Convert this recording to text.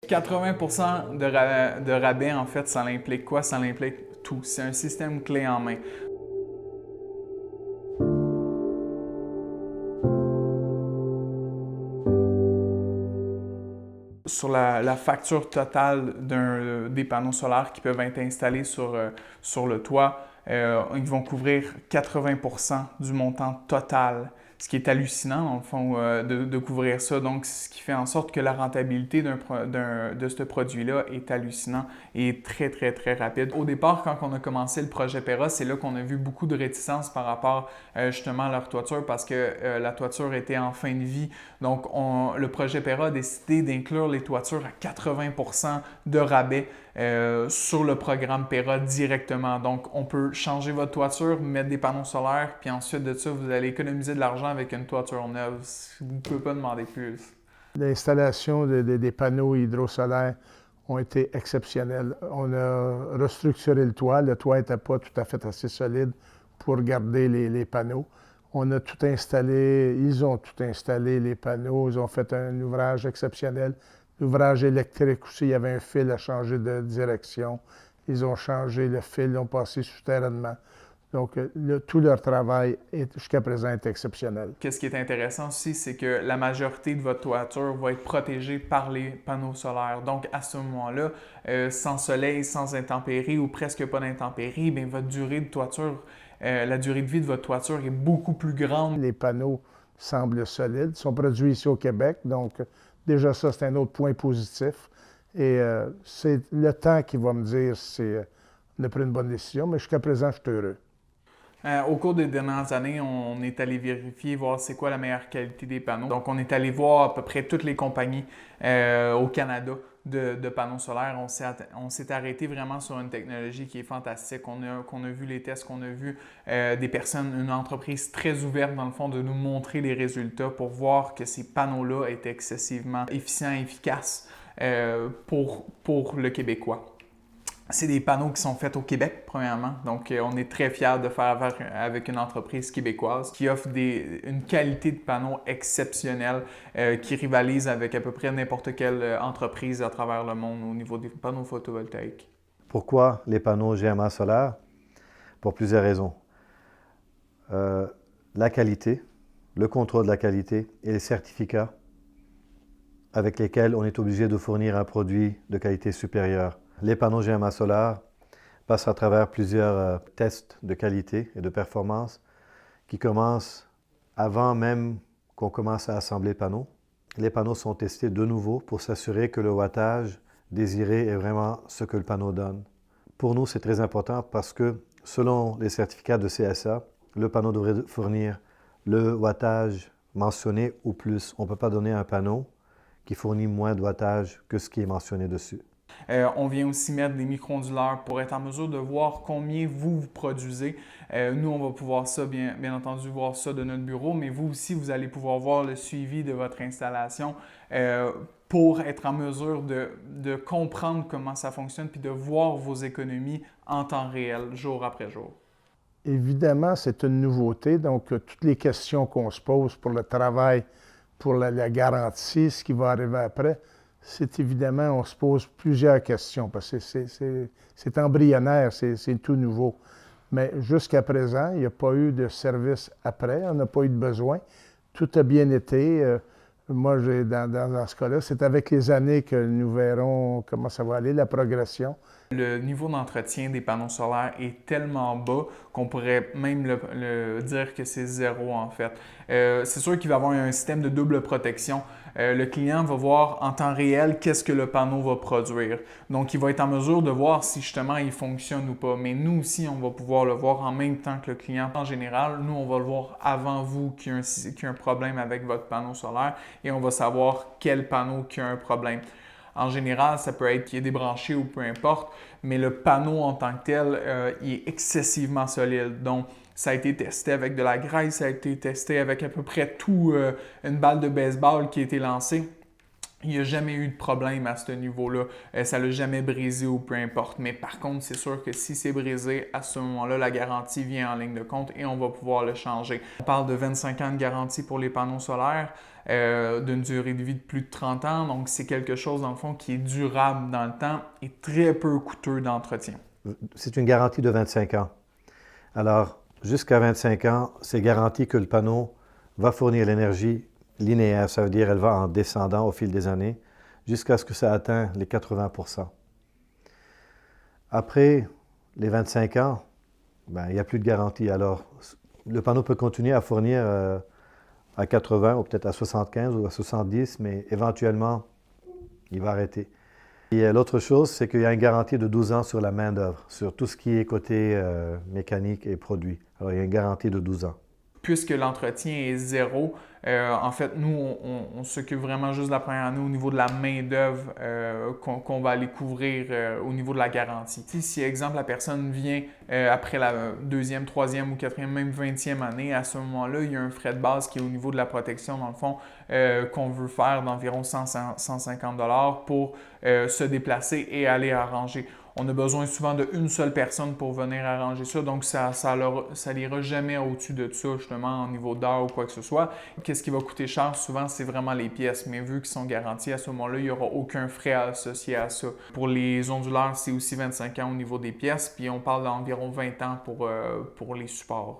80% de rabais, en fait, ça l'implique quoi? Ça l'implique tout. C'est un système clé en main. Sur la facture totale des panneaux solaires qui peuvent être installés sur le toit, ils vont couvrir 80% du montant total, ce qui est hallucinant, dans le fond, de couvrir ça. Donc, ce qui fait en sorte que la rentabilité de ce produit-là est hallucinant et très, très, très rapide. Au départ, quand on a commencé le projet Pera, c'est là qu'on a vu beaucoup de réticence par rapport justement à leur toiture parce que la toiture était en fin de vie. Donc, le projet Pera a décidé d'inclure les toitures à 80% de rabais sur le programme Pera directement. Donc, on peut changer votre toiture, mettre des panneaux solaires, puis ensuite de ça, vous allez économiser de l'argent avec une toiture neuve. Vous ne pouvez pas demander plus. L'installation des panneaux hydrosolaires ont été exceptionnelles. On a restructuré le toit. Le toit n'était pas tout à fait assez solide pour garder les panneaux. On a tout installé, ils ont tout installé, les panneaux. Ils ont fait un ouvrage exceptionnel. L'ouvrage électrique aussi, il y avait un fil à changer de direction. Ils ont changé le fil, ils ont passé souterrainement. Donc, tout leur travail, jusqu'à présent, est exceptionnel. Qu'est-ce qui est intéressant aussi, c'est que la majorité de votre toiture va être protégée par les panneaux solaires. Donc, à ce moment-là, sans soleil, sans intempéries ou presque pas d'intempéries, bien, votre durée de toiture, la durée de vie de votre toiture est beaucoup plus grande. Les panneaux semblent solides, sont produits ici au Québec, donc déjà ça, c'est un autre point positif. Et c'est le temps qui va me dire si on a pris une bonne décision, mais jusqu'à présent, je suis heureux. Au cours des dernières années, on est allé vérifier, voir c'est quoi la meilleure qualité des panneaux. Donc, on est allé voir à peu près toutes les compagnies au Canada de panneaux solaires. On s'est arrêté vraiment sur une technologie qui est fantastique. Qu'on a vu les tests, qu'on a vu des personnes, une entreprise très ouverte dans le fond de nous montrer les résultats pour voir que ces panneaux-là étaient excessivement efficients et efficaces pour le Québécois. C'est des panneaux qui sont faits au Québec, premièrement. Donc, on est très fiers de faire affaire avec une entreprise québécoise qui offre une qualité de panneaux exceptionnelle qui rivalise avec à peu près n'importe quelle entreprise à travers le monde au niveau des panneaux photovoltaïques. Pourquoi les panneaux GMA solaires? Pour plusieurs raisons. La qualité, le contrôle de la qualité et les certificats avec lesquels on est obligé de fournir un produit de qualité supérieure. Les panneaux GMA solaires passent à travers plusieurs tests de qualité et de performance qui commencent avant même qu'on commence à assembler les panneaux. Les panneaux sont testés de nouveau pour s'assurer que le wattage désiré est vraiment ce que le panneau donne. Pour nous, c'est très important parce que selon les certificats de CSA, le panneau devrait fournir le wattage mentionné ou plus. On ne peut pas donner un panneau qui fournit moins de wattage que ce qui est mentionné dessus. On vient aussi mettre des micro-onduleurs pour être en mesure de voir combien vous produisez. Nous, on va pouvoir ça, bien entendu, voir ça de notre bureau, mais vous aussi, vous allez pouvoir voir le suivi de votre installation pour être en mesure de comprendre comment ça fonctionne puis de voir vos économies en temps réel, jour après jour. Évidemment, c'est une nouveauté, donc toutes les questions qu'on se pose pour le travail, pour la garantie, ce qui va arriver après, c'est évidemment, on se pose plusieurs questions parce que c'est embryonnaire, c'est tout nouveau. Mais jusqu'à présent, il n'y a pas eu de service après, on n'a pas eu de besoin. Tout a bien été. Moi, dans ce cas-là, c'est avec les années que nous verrons comment ça va aller, la progression. Le niveau d'entretien des panneaux solaires est tellement bas qu'on pourrait même dire que c'est zéro en fait. C'est sûr qu'il va y avoir un système de double protection. Le client va voir en temps réel qu'est-ce que le panneau va produire. Donc, il va être en mesure de voir si justement il fonctionne ou pas. Mais nous aussi, on va pouvoir le voir en même temps que le client. En général, nous, on va le voir avant vous qu'il y a un problème avec votre panneau solaire et on va savoir quel panneau qui a un problème. En général, ça peut être qu'il est débranché ou peu importe, mais le panneau en tant que tel, il est excessivement solide. Donc, ça a été testé avec de la graisse, ça a été testé avec à peu près une balle de baseball qui a été lancée. Il n'y a jamais eu de problème à ce niveau-là. Ça ne l'a jamais brisé ou peu importe. Mais par contre, c'est sûr que si c'est brisé, à ce moment-là, la garantie vient en ligne de compte et on va pouvoir le changer. On parle de 25 ans de garantie pour les panneaux solaires, d'une durée de vie de plus de 30 ans. Donc, c'est quelque chose, dans le fond, qui est durable dans le temps et très peu coûteux d'entretien. C'est une garantie de 25 ans. Alors, jusqu'à 25 ans, c'est garanti que le panneau va fournir l'énergie linéaire, ça veut dire qu'elle va en descendant au fil des années jusqu'à ce que ça atteigne les 80%. Après les 25 ans, il n'y a plus de garantie. Alors, le panneau peut continuer à fournir à 80 ou peut-être à 75 ou à 70, mais éventuellement, il va arrêter. Et l'autre chose, c'est qu'il y a une garantie de 12 ans sur la main-d'œuvre, sur tout ce qui est côté mécanique et produit. Alors, il y a une garantie de 12 ans. Puisque l'entretien est zéro, en fait, nous, on s'occupe vraiment juste de la première année au niveau de la main-d'œuvre qu'on va aller couvrir au niveau de la garantie. Si, exemple, la personne vient après la deuxième, troisième ou quatrième, même 20e année, à ce moment-là, il y a un frais de base qui est au niveau de la protection, dans le fond, qu'on veut faire d'environ 150 $ pour se déplacer et aller arranger. On a besoin souvent d'une seule personne pour venir arranger ça, donc ça n'ira jamais au-dessus de ça, justement, au niveau d'heure ou quoi que ce soit. Qu'est-ce qui va coûter cher? Souvent, c'est vraiment les pièces, mais vu qu'ils sont garantis, à ce moment-là, il n'y aura aucun frais associé à ça. Pour les onduleurs, c'est aussi 25 ans au niveau des pièces, puis on parle d'environ 20 ans pour les supports.